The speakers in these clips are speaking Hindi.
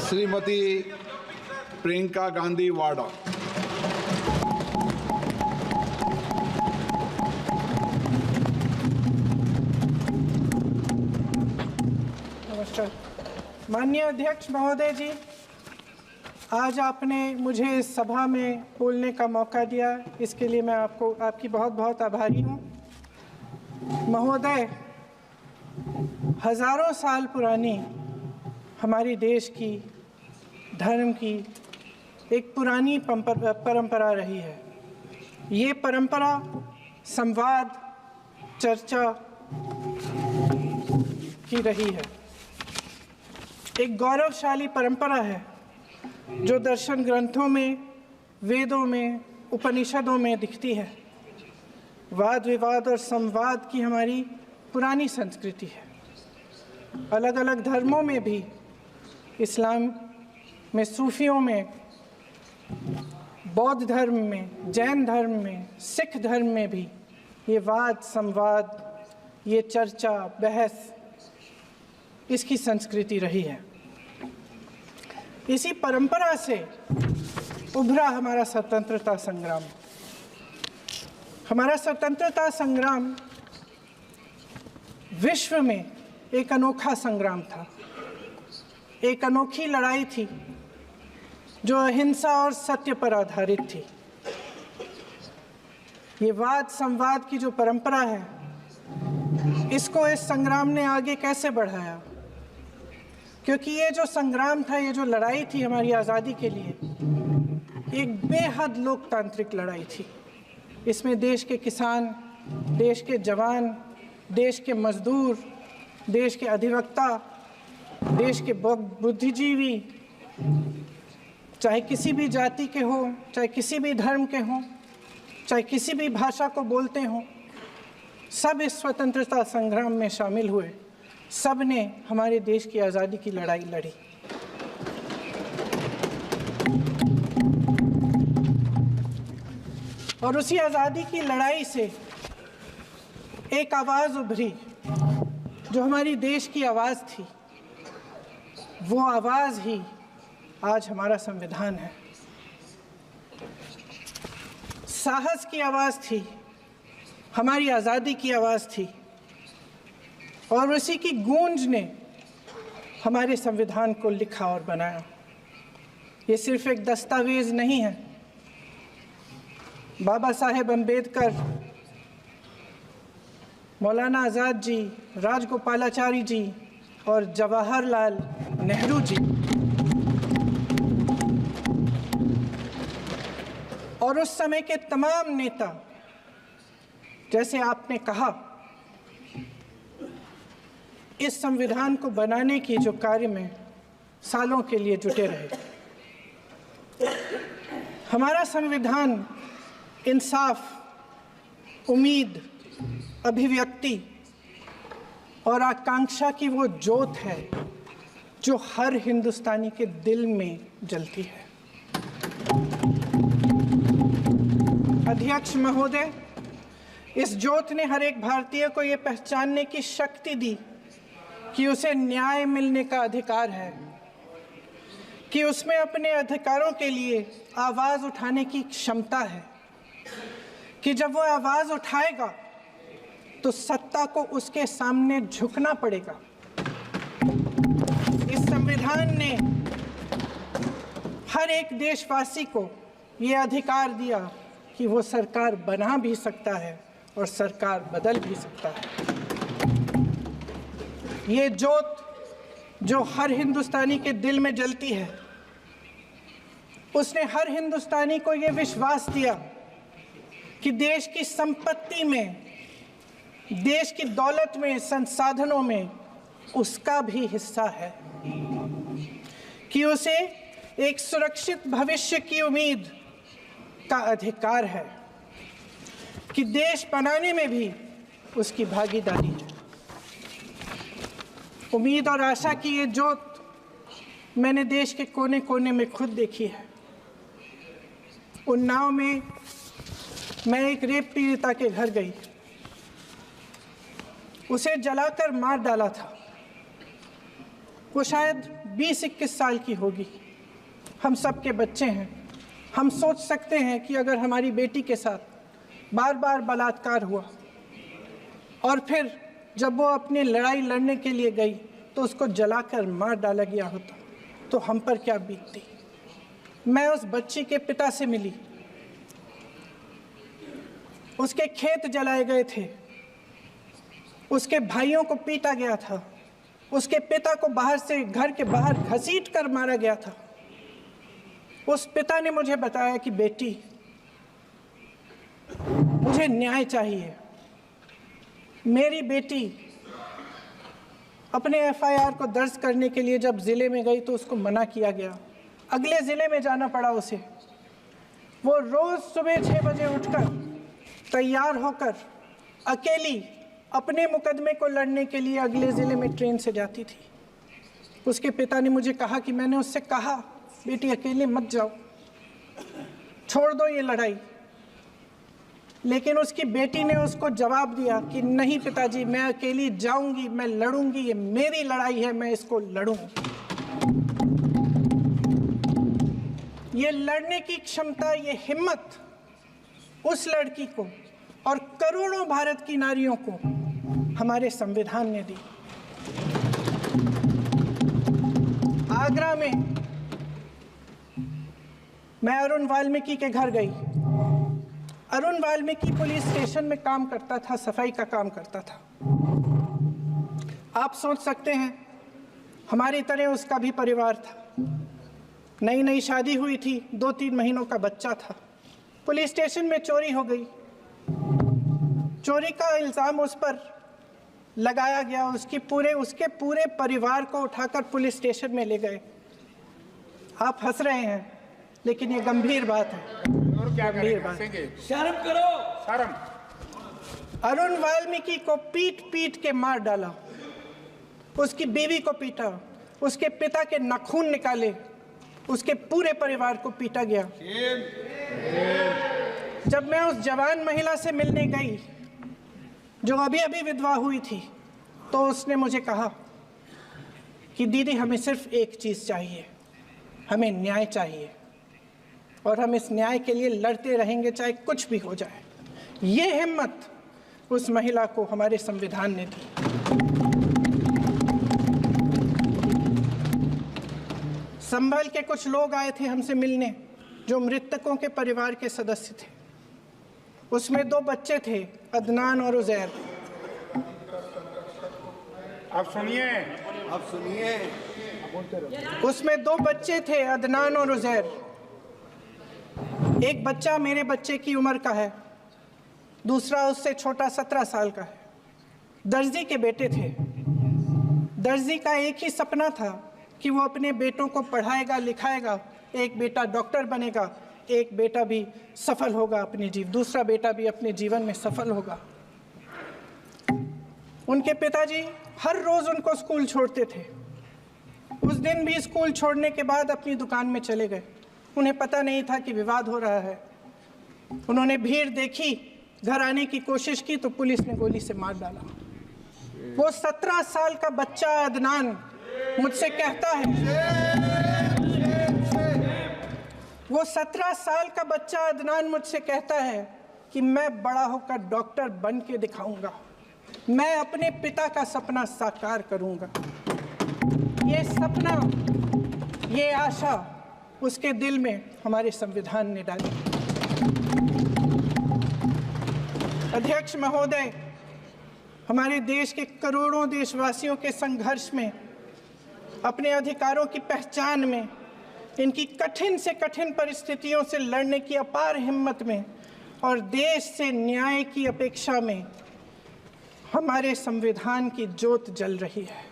श्रीमती प्रियंका गांधी वाड़ा। नमस्कार माननीय अध्यक्ष महोदय जी, आज आपने मुझे इस सभा में बोलने का मौका दिया, इसके लिए मैं आपकी बहुत बहुत आभारी हूँ। महोदय, हजारों साल पुरानी हमारी देश की धर्म की एक पुरानी परंपरा रही है। ये परंपरा संवाद, चर्चा की रही है। एक गौरवशाली परंपरा है जो दर्शन ग्रंथों में, वेदों में, उपनिषदों में दिखती है। वाद विवाद और संवाद की हमारी पुरानी संस्कृति है। अलग अलग धर्मों में भी, इस्लाम में, सूफियों में, बौद्ध धर्म में, जैन धर्म में, सिख धर्म में भी ये वाद संवाद, ये चर्चा बहस, इसकी संस्कृति रही है। इसी परंपरा से उभरा हमारा स्वतंत्रता संग्राम। हमारा स्वतंत्रता संग्राम विश्व में एक अनोखा संग्राम था, एक अनोखी लड़ाई थी जो अहिंसा और सत्य पर आधारित थी। ये वाद संवाद की जो परंपरा है, इसको इस संग्राम ने आगे कैसे बढ़ाया? क्योंकि ये जो संग्राम था, ये जो लड़ाई थी हमारी आज़ादी के लिए, एक बेहद लोकतांत्रिक लड़ाई थी। इसमें देश के किसान, देश के जवान, देश के मजदूर, देश के अधिवक्ता, देश के बुद्धिजीवी, चाहे किसी भी जाति के हो, चाहे किसी भी धर्म के हों, चाहे किसी भी भाषा को बोलते हों, सब इस स्वतंत्रता संग्राम में शामिल हुए। सब ने हमारे देश की आज़ादी की लड़ाई लड़ी। और उसी आज़ादी की लड़ाई से एक आवाज़ उभरी जो हमारी देश की आवाज़ थी। वो आवाज़ ही आज हमारा संविधान है। साहस की आवाज़ थी, हमारी आज़ादी की आवाज़ थी, और उसी की गूंज ने हमारे संविधान को लिखा और बनाया। ये सिर्फ एक दस्तावेज नहीं है। बाबा साहेब अम्बेडकर, मौलाना आज़ाद जी, राजगोपालाचारी जी और जवाहरलाल नेहरू जी और उस समय के तमाम नेता, जैसे आपने कहा, इस संविधान को बनाने की जो कार्य में सालों के लिए जुटे रहे। हमारा संविधान इंसाफ, उम्मीद, अभिव्यक्ति और आकांक्षा की वो ज्योत है जो हर हिंदुस्तानी के दिल में जलती है। अध्यक्ष महोदय, इस ज्योत ने हर एक भारतीय को ये पहचानने की शक्ति दी कि उसे न्याय मिलने का अधिकार है, कि उसमें अपने अधिकारों के लिए आवाज़ उठाने की क्षमता है, कि जब वो आवाज़ उठाएगा तो सत्ता को उसके सामने झुकना पड़ेगा। इस संविधान ने हर एक देशवासी को ये अधिकार दिया कि वो सरकार बना भी सकता है और सरकार बदल भी सकता है। ये ज्योत जो हर हिंदुस्तानी के दिल में जलती है, उसने हर हिंदुस्तानी को ये विश्वास दिया कि देश की संपत्ति में, देश की दौलत में, संसाधनों में उसका भी हिस्सा है, कि उसे एक सुरक्षित भविष्य की उम्मीद का अधिकार है, कि देश बनाने में भी उसकी भागीदारी है। उम्मीद और आशा की ये ज्योत मैंने देश के कोने कोने में खुद देखी है। उन्नाव में मैं एक रेप पीड़िता के घर गई, उसे जलाकर मार डाला था। वो शायद 20-21 साल की होगी। हम सब के बच्चे हैं। हम सोच सकते हैं कि अगर हमारी बेटी के साथ बार बार बलात्कार हुआ और फिर जब वो अपनी लड़ाई लड़ने के लिए गई तो उसको जलाकर मार डाला गया होता तो हम पर क्या बीतती। मैं उस बच्ची के पिता से मिली। उसके खेत जलाए गए थे, उसके भाइयों को पीटा गया था, उसके पिता को बाहर से घर के बाहर घसीट कर मारा गया था। उस पिता ने मुझे बताया कि बेटी, मुझे न्याय चाहिए। मेरी बेटी अपने एफआईआर को दर्ज करने के लिए जब ज़िले में गई तो उसको मना किया गया। अगले ज़िले में जाना पड़ा उसे। वो रोज़ सुबह 6 बजे उठकर तैयार होकर अकेली अपने मुकदमे को लड़ने के लिए अगले ज़िले में ट्रेन से जाती थी। उसके पिता ने मुझे कहा कि मैंने उससे कहा, बेटी अकेले मत जाओ, छोड़ दो ये लड़ाई। लेकिन उसकी बेटी ने उसको जवाब दिया कि नहीं पिताजी, मैं अकेली जाऊंगी, मैं लड़ूंगी, ये मेरी लड़ाई है, मैं इसको लड़ूंगी। ये लड़ने की क्षमता, ये हिम्मत उस लड़की को और करोड़ों भारत की नारियों को हमारे संविधान ने दी। आगरा में मैं अरुण वाल्मीकि के घर गई। अरुण वाल्मीकि पुलिस स्टेशन में काम करता था, सफाई का काम करता था। आप सोच सकते हैं हमारी तरह उसका भी परिवार था। नई नई शादी हुई थी, 2-3 महीनों का बच्चा था। पुलिस स्टेशन में चोरी हो गई। चोरी का इल्ज़ाम उस पर लगाया गया। उसके पूरे परिवार को उठाकर पुलिस स्टेशन में ले गए। आप हंस रहे हैं, लेकिन ये गंभीर बात है। गंभीर बात। शर्म करो, शर्म। अरुण वाल्मीकि को पीट पीट के मार डाला, उसकी बीवी को पीटा, उसके पिता के नाखून निकाले, उसके पूरे परिवार को पीटा गया। जब मैं उस जवान महिला से मिलने गई जो अभी अभी विधवा हुई थी, तो उसने मुझे कहा कि दीदी, हमें सिर्फ एक चीज़ चाहिए, हमें न्याय चाहिए और हम इस न्याय के लिए लड़ते रहेंगे, चाहे कुछ भी हो जाए। ये हिम्मत उस महिला को हमारे संविधान ने दी। संभल के कुछ लोग आए थे हमसे मिलने जो मृतकों के परिवार के सदस्य थे। उसमें 2 बच्चे थे, अदनान और उजैर। अब सुनिए। उसमें 2 बच्चे थे, अदनान और उजैर। एक बच्चा मेरे बच्चे की उम्र का है, दूसरा उससे छोटा 17 साल का है। दर्जी के बेटे थे। दर्जी का एक ही सपना था कि वो अपने बेटों को पढ़ाएगा, लिखाएगा। एक बेटा डॉक्टर बनेगा, एक बेटा भी सफल होगा दूसरा बेटा भी अपने जीवन में सफल होगा। उनके पिताजी हर रोज़ उनको स्कूल छोड़ते थे। उस दिन भी स्कूल छोड़ने के बाद अपनी दुकान में चले गए। उन्हें पता नहीं था कि विवाद हो रहा है। उन्होंने भीड़ देखी, घर आने की कोशिश की तो पुलिस ने गोली से मार डाला। वो 17 साल का बच्चा अदनान मुझसे कहता है, वो 17 साल का बच्चा अदनान मुझसे कहता है कि मैं बड़ा होकर डॉक्टर बन के दिखाऊंगा, मैं अपने पिता का सपना साकार करूंगा। ये सपना, ये आशा उसके दिल में हमारे संविधान ने डाली। अध्यक्ष महोदय, हमारे देश के करोड़ों देशवासियों के संघर्ष में, अपने अधिकारों की पहचान में, इनकी कठिन से कठिन परिस्थितियों से लड़ने की अपार हिम्मत में और देश से न्याय की अपेक्षा में हमारे संविधान की ज्योत जल रही है।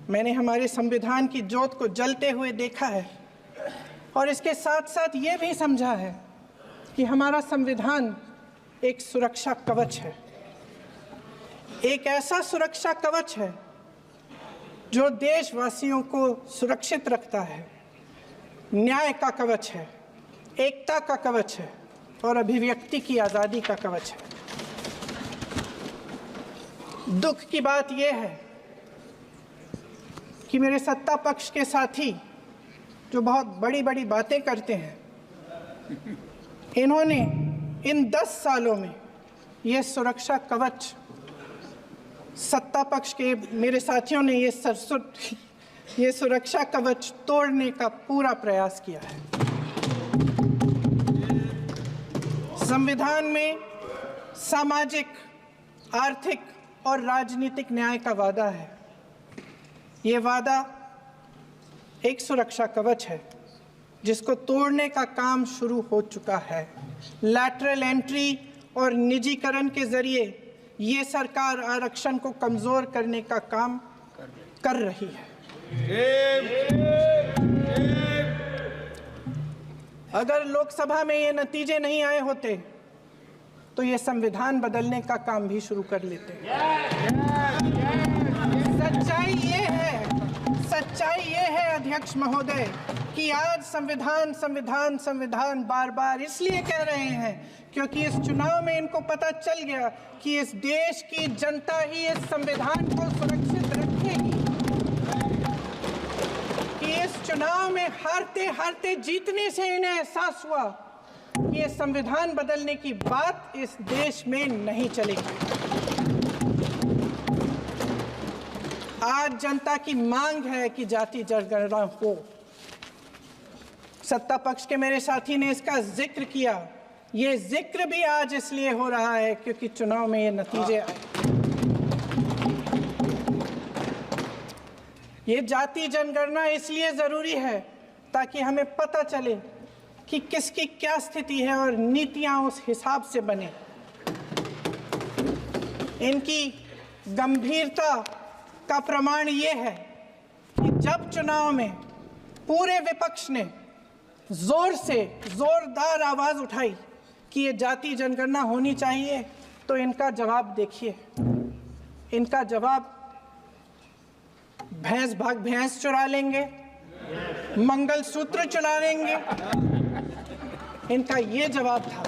मैंने हमारे संविधान की ज्योत को जलते हुए देखा है और इसके साथ साथ ये भी समझा है कि हमारा संविधान एक सुरक्षा कवच है। एक ऐसा सुरक्षा कवच है जो देशवासियों को सुरक्षित रखता है, न्याय का कवच है, एकता का कवच है और अभिव्यक्ति की आज़ादी का कवच है। दुख की बात यह है कि मेरे सत्ता पक्ष के साथी जो बहुत बड़ी बड़ी बातें करते हैं, इन्होंने इन 10 सालों में ये सुरक्षा कवच, सत्ता पक्ष के मेरे साथियों ने ये सुरक्षा कवच तोड़ने का पूरा प्रयास किया है। संविधान में सामाजिक, आर्थिक और राजनीतिक न्याय का वादा है। ये वादा एक सुरक्षा कवच है जिसको तोड़ने का काम शुरू हो चुका है। लैटरल एंट्री और निजीकरण के जरिए ये सरकार आरक्षण को कमजोर करने का काम कर रही है। अगर लोकसभा में ये नतीजे नहीं आए होते तो ये संविधान बदलने का काम भी शुरू कर लेते। सच्चाई ये है अध्यक्ष महोदय कि आज संविधान बार बार इसलिए कह रहे हैं क्योंकि इस चुनाव में इनको पता चल गया कि इस देश की जनता ही इस संविधान को सुरक्षित रखेगी, कि इस चुनाव में हारते हारते जीतने से इन्हें एहसास हुआ कि ये संविधान बदलने की बात इस देश में नहीं चलेगी। आज जनता की मांग है कि जाति जनगणना हो। सत्ता पक्ष के मेरे साथी ने इसका जिक्र किया। ये जिक्र भी आज इसलिए हो रहा है क्योंकि चुनाव में ये नतीजे आए। ये जाति जनगणना इसलिए जरूरी है ताकि हमें पता चले कि किसकी क्या स्थिति है और नीतियां उस हिसाब से बने। इनकी गंभीरता का प्रमाण ये है कि जब चुनाव में पूरे विपक्ष ने जोरदार आवाज उठाई कि ये जाति जनगणना होनी चाहिए, तो इनका जवाब देखिए। इनका जवाब भैंस भाग भैंस चुरा लेंगे, मंगलसूत्र चुरा लेंगे, इनका ये जवाब था।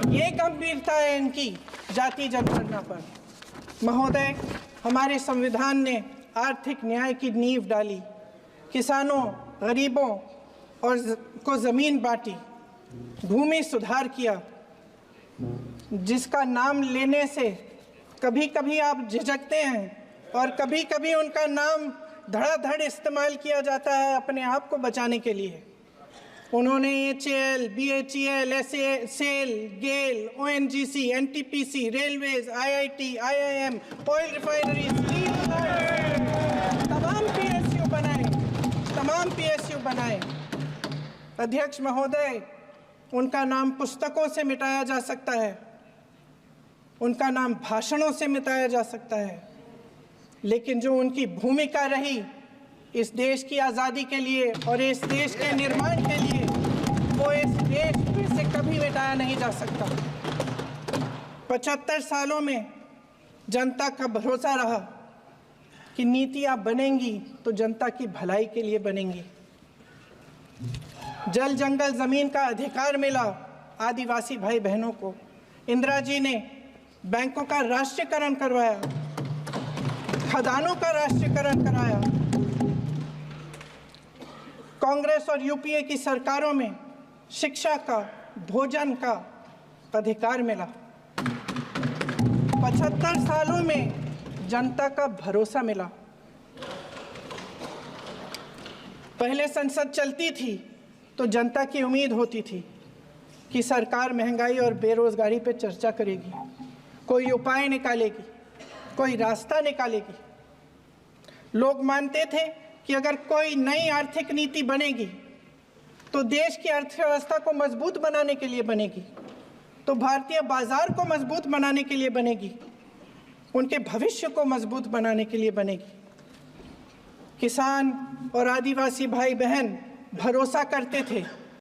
ये गंभीरता है इनकी जाति जनगणना पर। महोदय, हमारे संविधान ने आर्थिक न्याय की नींव डाली, किसानों, गरीबों और को जमीन बांटी, भूमि सुधार किया, जिसका नाम लेने से कभी कभी आप झिझकते हैं और कभी कभी उनका नाम धड़ाधड़ इस्तेमाल किया जाता है अपने आप को बचाने के लिए। उन्होंने HAL, BHEL, SAIL, GAIL, ONGC, NTPC, railways, IIT, IIM, oil refinery, तमाम PSU बनाए। अध्यक्ष महोदय, उनका नाम पुस्तकों से मिटाया जा सकता है, उनका नाम भाषणों से मिटाया जा सकता है, लेकिन जो उनकी भूमिका रही इस देश की आज़ादी के लिए और इस देश के निर्माण के लिए, वो इस देश में से कभी मिटाया नहीं जा सकता। 75 सालों में जनता का भरोसा रहा कि नीतियाँ बनेंगी तो जनता की भलाई के लिए बनेंगी। जल जंगल जमीन का अधिकार मिला आदिवासी भाई बहनों को। इंदिरा जी ने बैंकों का राष्ट्रीयकरण करवाया, खदानों का राष्ट्रीयकरण कराया। कांग्रेस और यूपीए की सरकारों में शिक्षा का, भोजन का अधिकार मिला। 75 सालों में जनता का भरोसा मिला। पहले संसद चलती थी तो जनता की उम्मीद होती थी कि सरकार महंगाई और बेरोजगारी पर चर्चा करेगी, कोई उपाय निकालेगी, कोई रास्ता निकालेगी। लोग मानते थे कि अगर कोई नई आर्थिक नीति बनेगी तो देश की अर्थव्यवस्था को मजबूत बनाने के लिए बनेगी, तो भारतीय बाजार को मजबूत बनाने के लिए बनेगी, उनके भविष्य को मजबूत बनाने के लिए बनेगी। किसान और आदिवासी भाई बहन भरोसा करते थे